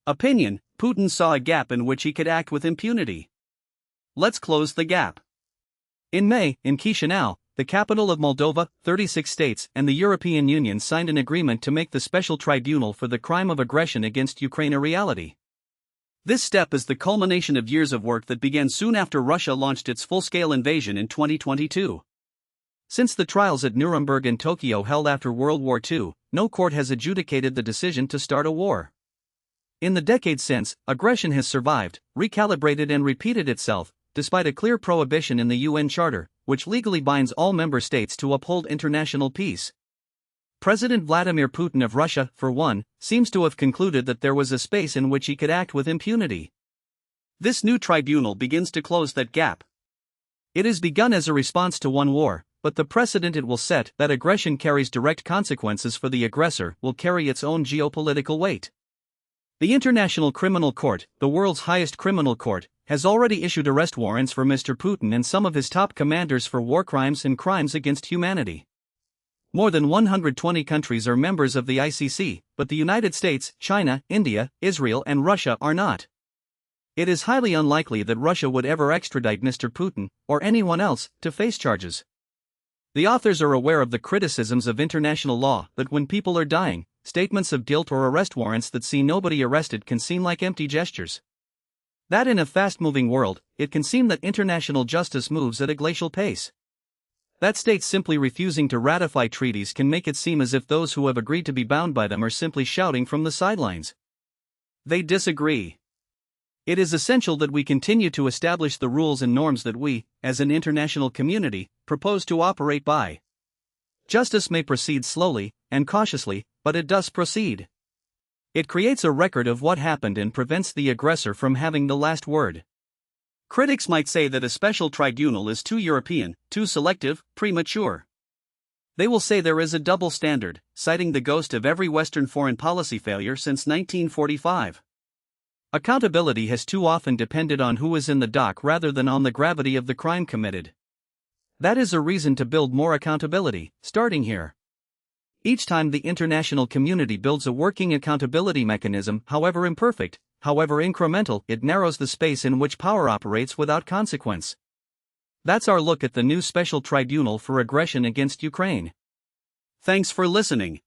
Opinion: Putin saw a gap in which he could act with impunity. Let's close the gap. In May, in Chisinau, the capital of Moldova, 36 states and the European Union signed an agreement to make the special tribunal for the crime of aggression against Ukraine a reality. This step is the culmination of years of work that began soon after Russia launched its full-scale invasion in 2022. Since the trials at Nuremberg and Tokyo held after World War II, no court has adjudicated the decision to start a war. In the decades since, aggression has survived, recalibrated and repeated itself, despite a clear prohibition in the UN Charter, which legally binds all member states to uphold international peace. President Vladimir Putin of Russia, for one, seems to have concluded that there was a space in which he could act with impunity. This new tribunal begins to close that gap. It is begun as a response to one war, but the precedent it will set, that aggression carries direct consequences for the aggressor, will carry its own geopolitical weight. The International Criminal Court, the world's highest criminal court, has already issued arrest warrants for Mr. Putin and some of his top commanders for war crimes and crimes against humanity. More than 120 countries are members of the ICC, but the United States, China, India, Israel and Russia are not. It is highly unlikely that Russia would ever extradite Mr. Putin, or anyone else, to face charges. The authors are aware of the criticisms of international law that when people are dying, statements of guilt or arrest warrants that see nobody arrested can seem like empty gestures. That in a fast-moving world, it can seem that international justice moves at a glacial pace. That states simply refusing to ratify treaties can make it seem as if those who have agreed to be bound by them are simply shouting from the sidelines. They disagree. It is essential that we continue to establish the rules and norms that we, as an international community, propose to operate by. Justice may proceed slowly and cautiously, but it does proceed. It creates a record of what happened and prevents the aggressor from having the last word. Critics might say that a special tribunal is too European, too selective, premature. They will say there is a double standard, citing the ghost of every Western foreign policy failure since 1945. Accountability has too often depended on who is in the dock rather than on the gravity of the crime committed. That is a reason to build more accountability, starting here. Each time the international community builds a working accountability mechanism, however imperfect, however incremental, it narrows the space in which power operates without consequence. That's our look at the new special tribunal for aggression against Ukraine. Thanks for listening.